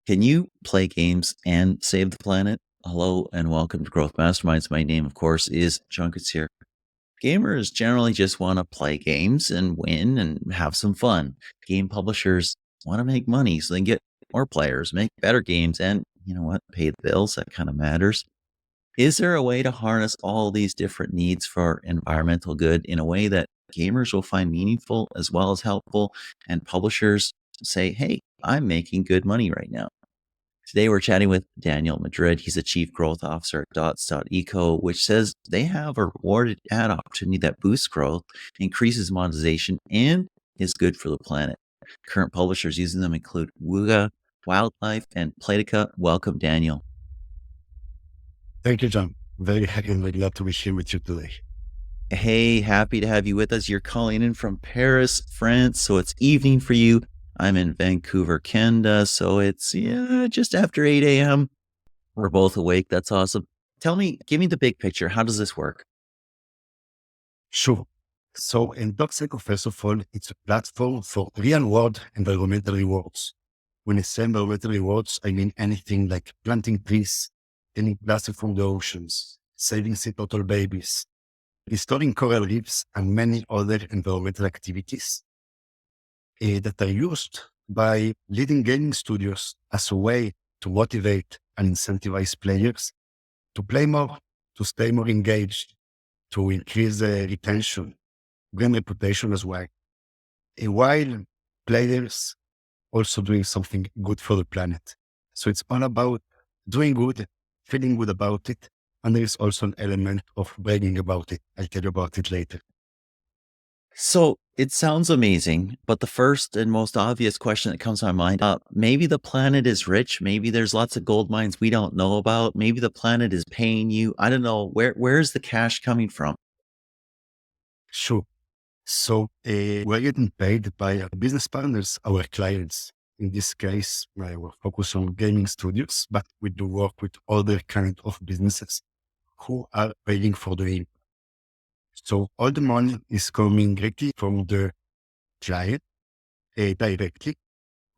Can you play games and save the planet? Hello and welcome to Growth Masterminds. My name, of course, is John Koetsier. Gamers generally just want to play games and win and have some fun. Game publishers want to make money so they can get more players, make better games, and you know what? Pay the bills. That kind of matters. Is there a way to harness all these different needs for environmental good in a way that gamers will find meaningful as well as helpful and publishers say, hey, I'm making good money right now? Today, we're chatting with Daniel Madrid. He's a chief growth officer at Dots.eco, which says they have a rewarded ad opportunity that boosts growth, increases monetization, and is good for the planet. Current publishers using them include Wooga, Wildlife, and Playtika. Welcome, Daniel. Thank you, John. Very happy and very glad to be here with you today. Hey, happy to have you with us. You're calling in from Paris, France, so it's evening for you. I'm in Vancouver, Canada, so it's just after 8 a.m. We're both awake. That's awesome. Give me the big picture. How does this work? Sure. So in Dots.eco, first of all, it's a platform for real-world environmental rewards. When I say environmental rewards, I mean anything like planting trees, cleaning plastic from the oceans, saving sea turtle babies, restoring coral reefs, and many other environmental activities that are used by leading gaming studios as a way to motivate and incentivize players to play more, to stay more engaged, to increase retention, brand reputation as well. While players also doing something good for the planet. So it's all about doing good, feeling good about it. And there is also an element of bragging about it. I'll tell you about it later. So it sounds amazing, but the first and most obvious question that comes to my mind, maybe the planet is rich. Maybe there's lots of gold mines we don't know about. Maybe the planet is paying you. I don't know. Where's the cash coming from? Sure. So we're getting paid by our business partners, our clients. In this case, we're focused on gaming studios, but we do work with other kind of businesses who are paying for the game. So all the money is coming directly from the client directly,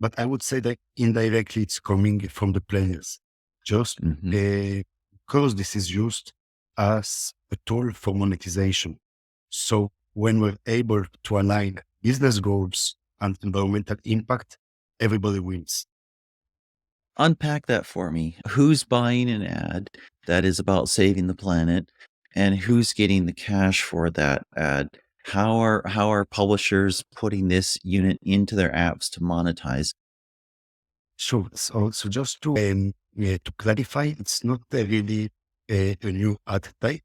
but I would say that indirectly it's coming from the players, just because this is used as a tool for monetization. So when we're able to align business goals and environmental impact, everybody wins. Unpack that for me. Who's buying an ad that is about saving the planet and who's getting the cash for that ad? How are publishers putting this unit into their apps to monetize? Sure. So just to clarify, it's not really a new ad type.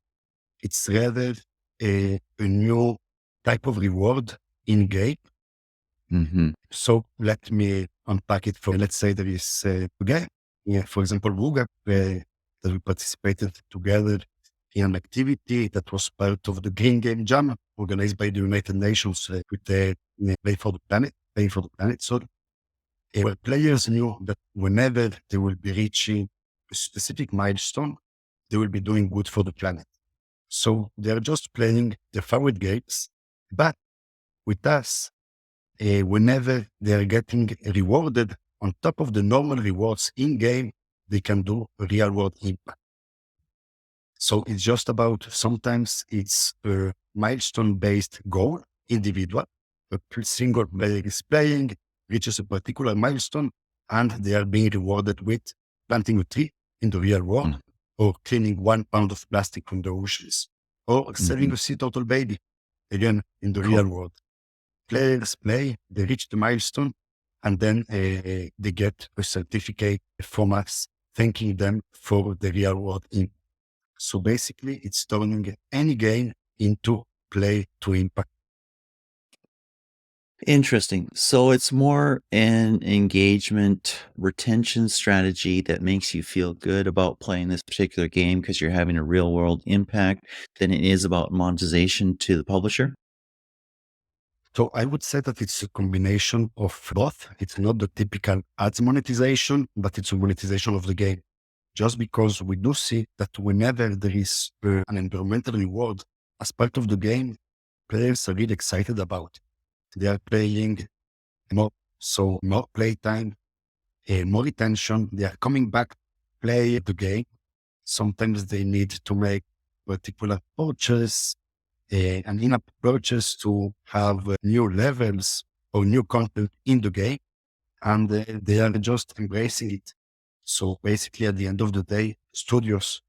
It's rather a new type of reward in game. So let me unpack it for, let's say there is a guy, for example, Wooga, that we participated together in an activity that was part of the Green Game Jam organized by the United Nations with the Play for the Planet, sorry, where players knew that whenever they will be reaching a specific milestone, they will be doing good for the planet. So they're just playing their favorite games, but with us, whenever they're getting rewarded on top of the normal rewards in game, they can do a real world impact. So it's just about, sometimes it's a milestone based goal, individual. A single player is playing, reaches a particular milestone, and they are being rewarded with planting a tree in the real world, or cleaning 1 pound of plastic from the oceans, or saving a sea turtle baby, again, in the real world. Players play, they reach the milestone, and then they get a certificate from us thanking them for the real world impact. So basically, it's turning any game into play to impact. Interesting. So it's more an engagement retention strategy that makes you feel good about playing this particular game because you're having a real world impact than it is about monetization to the publisher. So I would say that it's a combination of both. It's not the typical ads monetization, but it's a monetization of the game. Just because we do see that whenever there is an environmental reward as part of the game, players are really excited about it. They are playing more, so more playtime, more retention. They are coming back, play the game. Sometimes they need to make particular purchase, an in-app purchase to have new levels or new content in the game, and they are just embracing it. So basically, at the end of the day, studios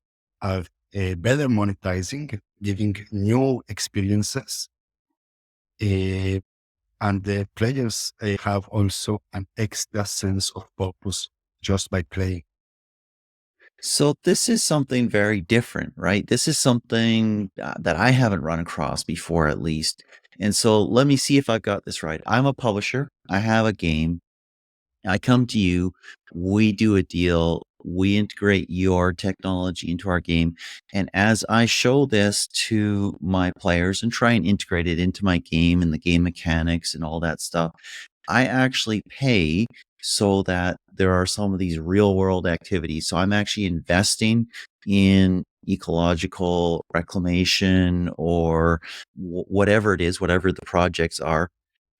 are better monetizing, giving new experiences, uh, and the players have also an extra sense of purpose just by playing. So this is something very different, right? This is something that I haven't run across before, at least. And so let me see if I've got this right. I'm a publisher. I have a game. I come to you, we do a deal, we integrate your technology into our game. And as I show this to my players and try and integrate it into my game and the game mechanics and all that stuff, I actually pay so that there are some of these real world activities. So I'm actually investing in ecological reclamation or whatever it is, whatever the projects are.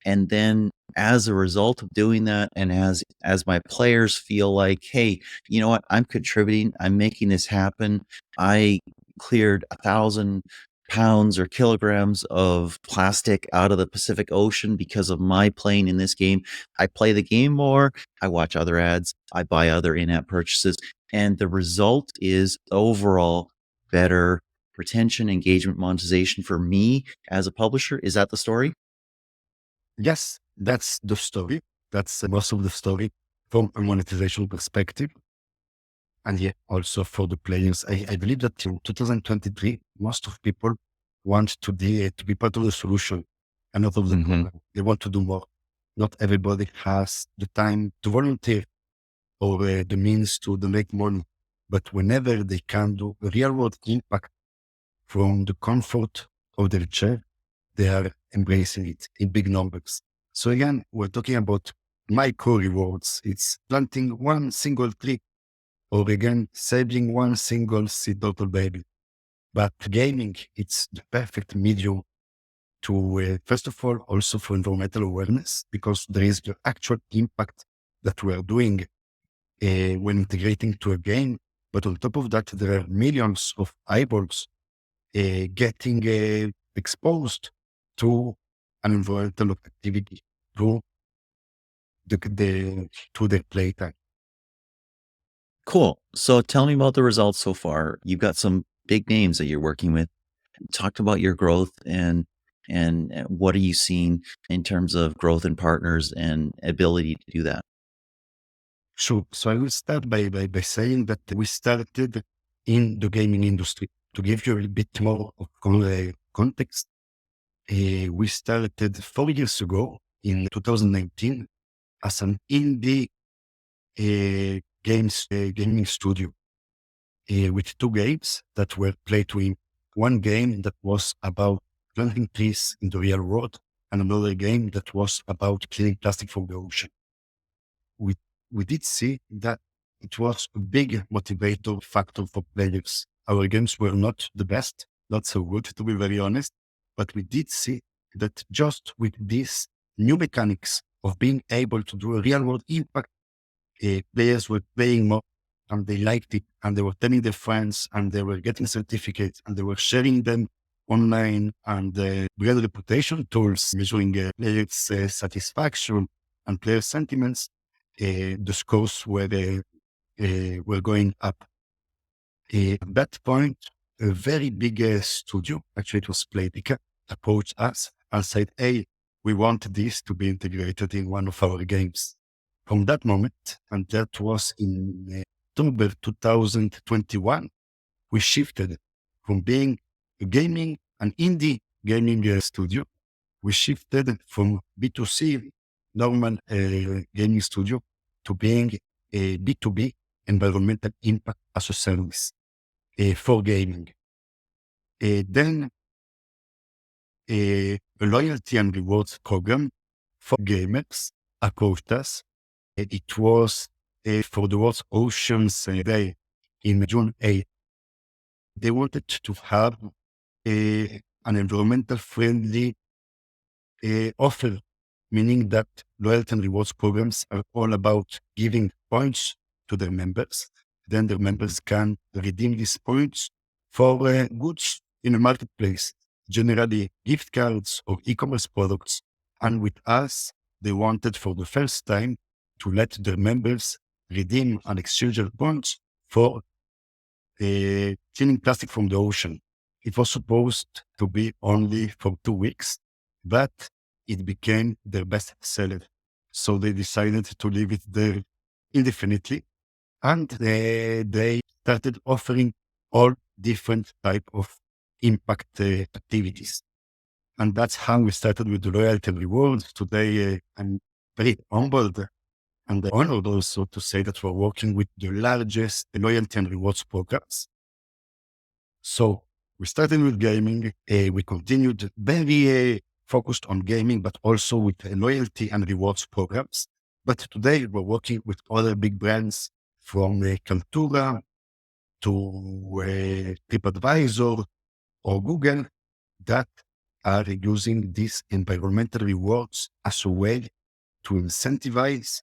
And then as a result of doing that, and as my players feel like, hey, you know what, I'm contributing, I'm making this happen. I cleared 1,000 pounds or kilograms of plastic out of the Pacific Ocean because of my playing in this game. I play the game more, I watch other ads, I buy other in-app purchases, and the result is overall better retention, engagement, monetization for me as a publisher. Is that the story? Yes, that's the story. That's most of the story from a monetization perspective. And yeah, also for the players, I believe that in 2023, most of people want to be part of the solution and not of the Mhm. problem. They want to do more. Not everybody has the time to volunteer or the means to make money. But whenever they can do real world impact from the comfort of their chair, they are embracing it in big numbers. So again, we're talking about micro rewards. It's planting one single tree or again, saving one single seed turtle baby. But gaming, it's the perfect medium to, first of all, also for environmental awareness, because there is the actual impact that we are doing when integrating to a game. But on top of that, there are millions of eyeballs getting exposed to an environmental activity through to their playtime. Cool. So tell me about the results so far. You've got some big names that you're working with. Talk about your growth and what are you seeing in terms of growth in partners and ability to do that? Sure. So I will start by saying that we started in the gaming industry. To give you a bit more of context, we started 4 years ago in 2019 as an indie gaming studio with two games that were played to win. One game that was about planting trees in the real world, and another game that was about cleaning plastic from the ocean. we we did see that it was a big motivator factor for players. Our games were not the best, not so good to be very honest, but we did see that just with these new mechanics of being able to do a real world impact, players were playing more and they liked it and they were telling their friends and they were getting certificates and they were sharing them online and we had reputation tools measuring players' satisfaction and player sentiments. The scores were going up. At that point, a very big studio, actually it was Playtika, approached us and said, "Hey, we want this to be integrated in one of our games." From that moment, and that was in October 2021, we shifted from being an indie gaming studio. We shifted from B2C normal gaming studio to being a B2B environmental impact as a service for gaming. Then a loyalty and rewards program for gamers approached us. It was for the World's Oceans Day in June 8th. They wanted to have an environmental friendly offer meaning that loyalty and rewards programs are all about giving points to their members. Then their members can redeem these points for goods in a marketplace, generally gift cards or e-commerce products. And with us, they wanted for the first time to let their members redeem and exchange their points for cleaning plastic from the ocean. It was supposed to be only for 2 weeks, but it became their best seller. So they decided to leave it there indefinitely. And they started offering all different type of impact activities. And that's how we started with the loyalty and rewards. Today, I'm very humbled and honored also to say that we're working with the largest loyalty and rewards programs. So we started with gaming. We continued very focused on gaming, but also with loyalty and rewards programs. But today we're working with other big brands from Kaltura to TripAdvisor or Google that are using these environmental rewards as a way to incentivize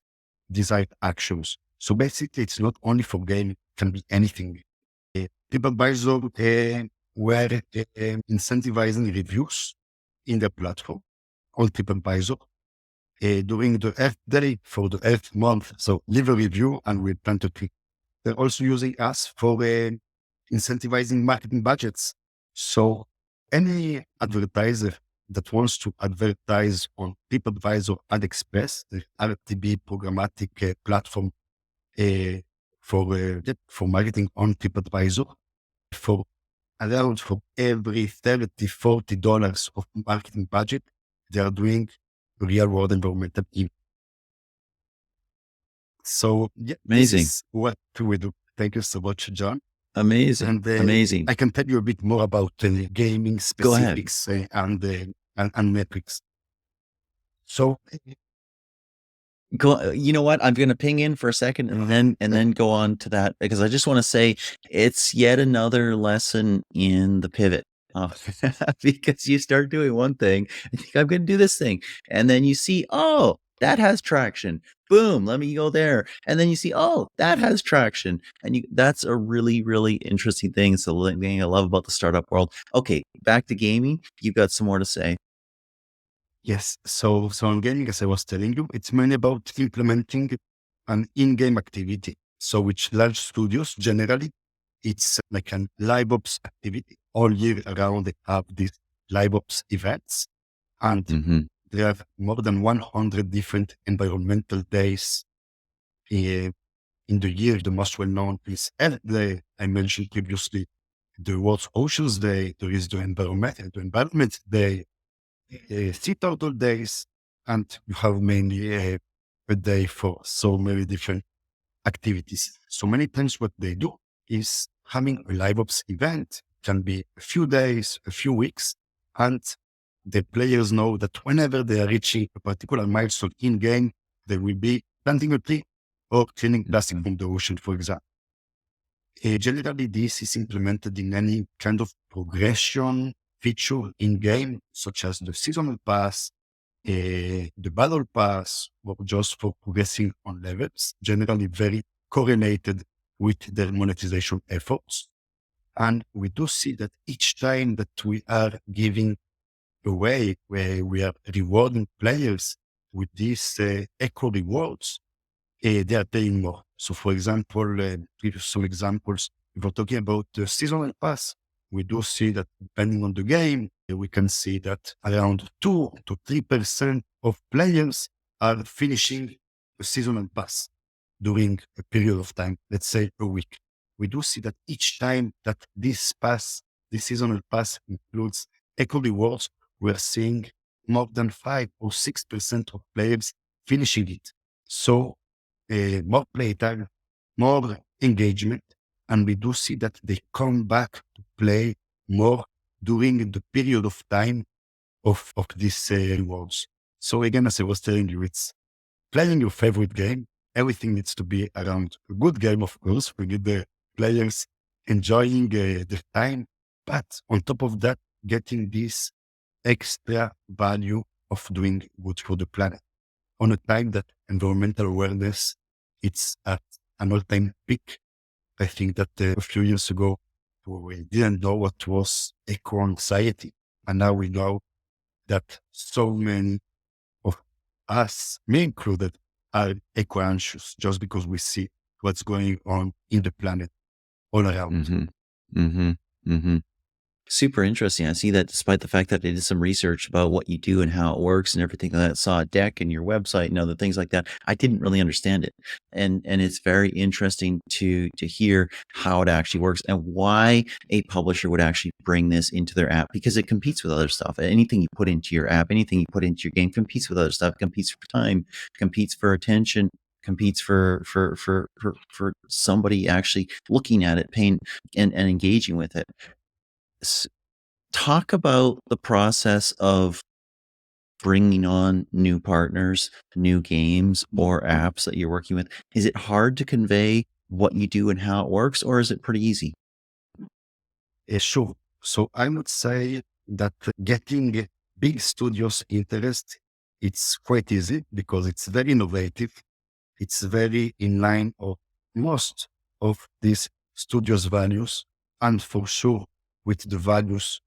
desired actions. So basically, it's not only for gaming, it can be anything. TripAdvisor were incentivizing reviews in the platform on TripAdvisor during the Earth Day for the Earth Month. So leave a review and we plan to click. They're also using us for incentivizing marketing budgets. So any advertiser that wants to advertise on TripAdvisor Ad Express, the RTB programmatic platform for marketing on TripAdvisor, for around for every $30-40 of marketing budget, they are doing real world environmental impact. So yeah, this Amazing. is what we do. Thank you so much, John. Amazing. And Amazing. I can tell you a bit more about gaming Go ahead. specifics and metrics. So Go, you know what? I'm going to ping in for a second and then go on to that because I just want to say it's yet another lesson in the pivot. Because you start doing one thing, I think I'm going to do this thing, and then you see, oh, that has traction. Boom, let me go there, and then you see, oh, that has traction, and that's a really, really interesting thing. It's the thing I love about the startup world. Okay, back to gaming. You've got some more to say. yes, so on gaming, as I was telling you, it's mainly about implementing an in-game activity. So with large studios, generally, it's like an live ops activity. All year around, they have these live ops events. And there are more than 100 different environmental days in the year. The most well-known is Earth Day. I mentioned previously the World's Oceans Day. There is the Environment Day, Sea Turtle Days, and you have mainly a day for so many different activities. So many times what they do is having a live ops event, can be a few days, a few weeks, and the players know that whenever they are reaching a particular milestone in game, they will be planting a tree or cleaning plastic from the ocean, for example. Generally, this is implemented in any kind of progression feature in game, such as the seasonal pass, the battle pass, or just for progressing on levels, generally very correlated with their monetization efforts. And we do see that each time that we are giving away, where we are rewarding players with these eco rewards, they are paying more. So for example, give you some examples. If we're talking about the seasonal pass, we do see that depending on the game, we can see that around 2 to 3% of players are finishing a seasonal pass during a period of time, let's say a week. We do see that each time that this seasonal pass includes eco rewards, we're seeing more than 5 or 6% of players finishing it. So more playtime, more engagement, and we do see that they come back to play more during the period of time of these rewards. So again, as I was telling you, it's playing your favorite game. Everything needs to be around a good game, of course. We need the players enjoying the time, but on top of that, getting this extra value of doing good for the planet. On a time that environmental awareness, it's at an all-time peak. I think that a few years ago, we didn't know what was eco-anxiety. And now we know that so many of us, me included, are eco-anxious just because we see what's going on in the planet all around. Mhm. Mhm. Mhm. Super interesting. I see that despite the fact that I did some research about what you do and how it works and everything like that, saw a deck and your website and other things like that, I didn't really understand it. And it's very interesting to hear how it actually works and why a publisher would actually bring this into their app because it competes with other stuff. Anything you put into your app, anything you put into your game competes with other stuff, competes for time, competes for attention, competes for somebody actually looking at it, paying and engaging with it. Talk about the process of bringing on new partners, new games, or apps that you're working with. Is it hard to convey what you do and how it works, or is it pretty easy? Sure. So I would say that getting big studios interest, it's quite easy because it's very innovative. It's very in line of most of these studios' values, and for sure with the values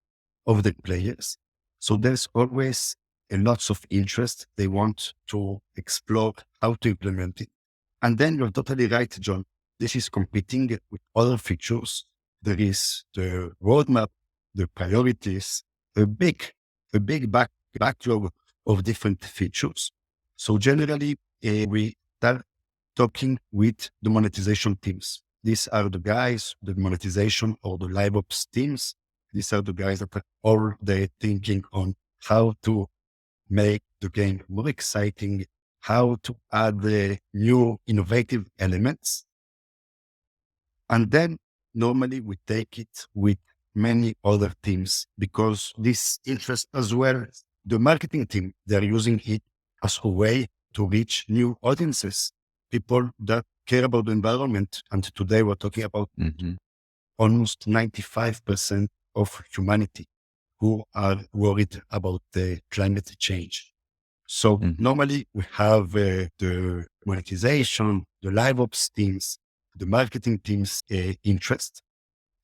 of the players. So there's always a lots of interest. They want to explore how to implement it. And then you're totally right, John. This is competing with other features. There is the roadmap, the priorities, a big, backlog of different features. So generally, we start talking with the monetization teams. These are the guys, the monetization or the live ops teams. These are the guys that are all day thinking on how to make the game more exciting, how to add the new innovative elements. And then normally we take it with many other teams because this interests as well the marketing team. They're using it as a way to reach new audiences, people that care about the environment. And today we're talking about Mhm, almost 95% of humanity who are worried about the climate change. So mhm, normally we have the monetization, the live ops teams, the marketing teams interest.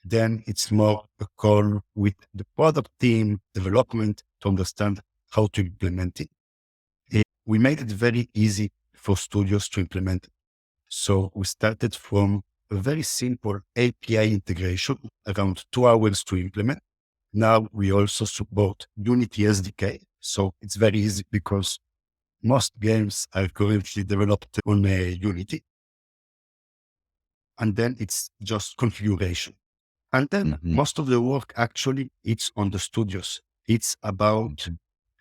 Then it's more a call with the product team development to understand how to implement it. We made it very easy for studios to implement. So we started from a very simple API integration, around 2 hours to implement. Now we also support Unity SDK. So it's very easy because most games are currently developed on Unity. And then it's just configuration. And then mhm, most of the work actually it's on the studios. It's about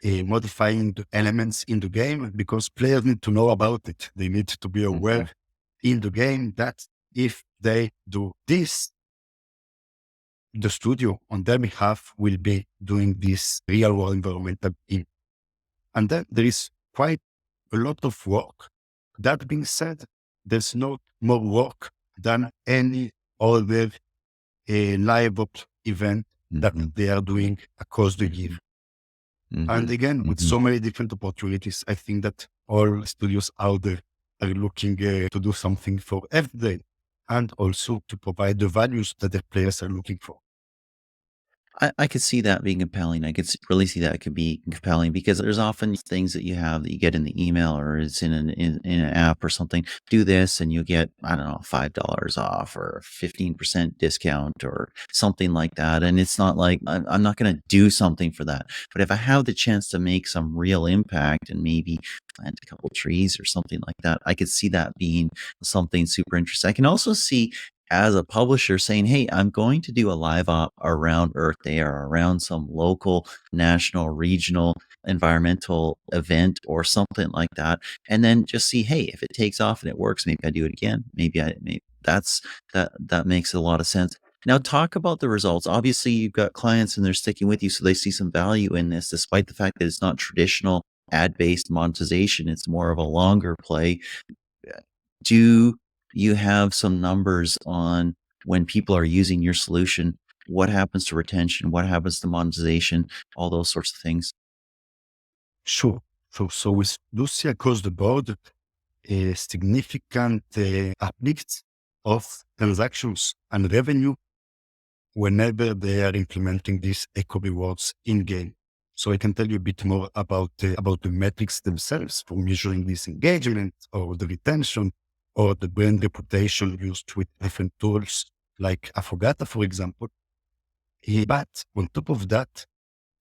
mhm, modifying the elements in the game because players need to know about it. They need to be aware mhm. in the game that if they do this, the studio on their behalf will be doing this real world environmental in. And then there is quite a lot of work. That being said, there's not more work than any other live ops event that Mhm, they are doing across the year. And mhm, again, with mhm. so many different opportunities, I think that all studios out there are looking to do something for every day and also to provide the values that their players are looking for. I could see that being compelling. I could really see that could be compelling because there's often things that you have that you get in the email or it's in an app or something. Do this and you get, I don't know, $5 off or 15% discount or something like that. And it's not like I'm not going to do something for that. But if I have the chance to make some real impact and maybe plant a couple trees or something like that, I could see that being something super interesting. I can also see as a publisher saying, "Hey, I'm going to do a live op around Earth Day or around some local, national, regional environmental event or something like that," and then just see, hey, if it takes off and it works, maybe I do it again. Maybe that makes a lot of sense. Now, talk about the results. Obviously, you've got clients and they're sticking with you, so they see some value in this, despite the fact that it's not traditional ad-based monetization. It's more of a longer play. Do you have some numbers on when people are using your solution, what happens to retention, what happens to monetization, all those sorts of things? Sure. So we do see across the board a significant uplift of transactions and revenue whenever they are implementing these eco rewards in game. So I can tell you a bit more about the metrics themselves for measuring this engagement or the retention or the brand reputation used with different tools like Afogata, for example. But on top of that,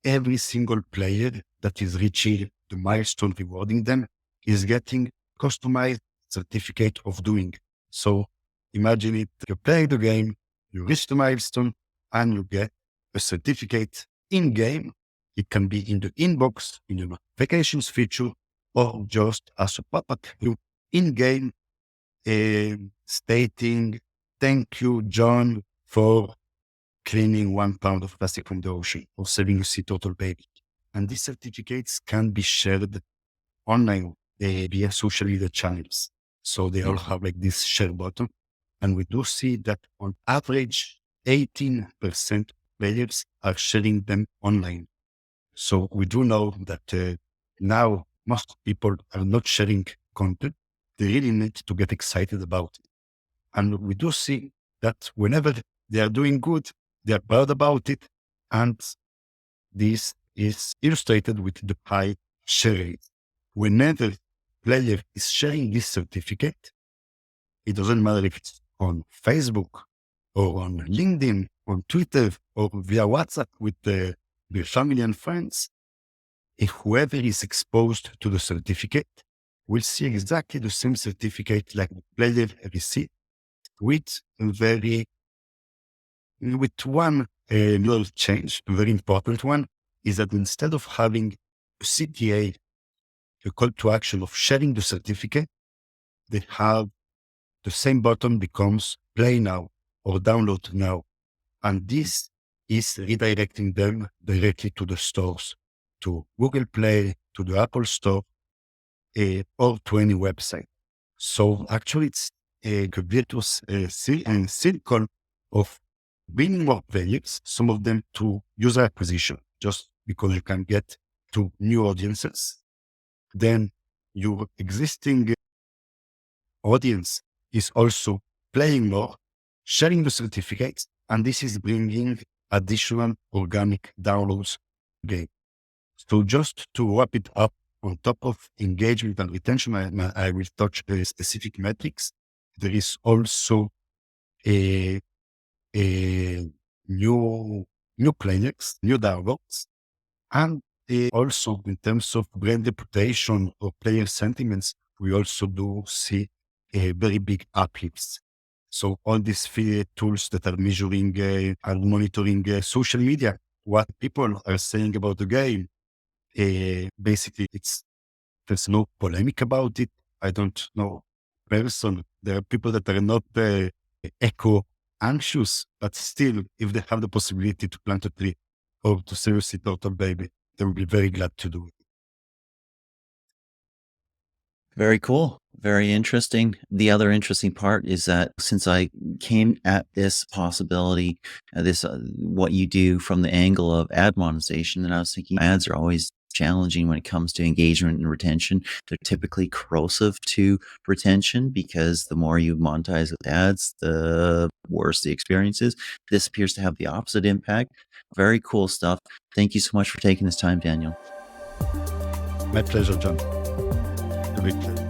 every single player that is reaching the milestone rewarding them is getting customized certificate of doing. So imagine it, you play the game, you reach the milestone, and you get a certificate in game. It can be in the inbox, in the notifications feature, or just as a pop-up in game stating, "Thank you, John, for cleaning 1 pound of plastic from the ocean or saving a sea turtle baby." And these certificates can be shared online via social media channels. So they all have like this share button. And we do see that on average, 18% players are sharing them online. So we do know that now most people are not sharing content. They really need to get excited about it. And we do see that whenever they are doing good, they are proud about it. And this is illustrated with the high share rate. Whenever player is sharing this certificate, it doesn't matter if it's on Facebook or on LinkedIn, on Twitter, or via WhatsApp with their family and friends. If whoever is exposed to the certificate will see exactly the same certificate like the player received with one little change, a very important one, is that instead of having a CTA, a call to action of sharing the certificate, they have the same button becomes play now or download now. And this is redirecting them directly to the stores, to Google Play, to the Apple Store, or to any website. So actually, it's a virtuous circle of bringing more players, some of them to user acquisition, just because you can get to new audiences. Then your existing audience is also playing more, sharing the certificates, and this is bringing additional organic downloads again. So just to wrap it up, on top of engagement and retention, I will touch specific metrics. There is also a, a new players, new downloads, and also in terms of brand reputation or player sentiments, we also do see a very big uplifts. So all these tools that are measuring and monitoring social media, what people are saying about the game, basically there's no polemic about it. I don't know person. There are people that are not eco anxious, but still, if they have the possibility to plant a tree or to seriously turtle baby, they will be very glad to do it. Very cool. Very interesting. The other interesting part is that since I came at this possibility, this what you do from the angle of ad monetization, and I was thinking ads are always challenging when it comes to engagement and retention. They're typically corrosive to retention because the more you monetize with ads, the worse the experience is. This appears to have the opposite impact. Very cool stuff. Thank you so much for taking this time, Daniel. My pleasure, John. A big pleasure.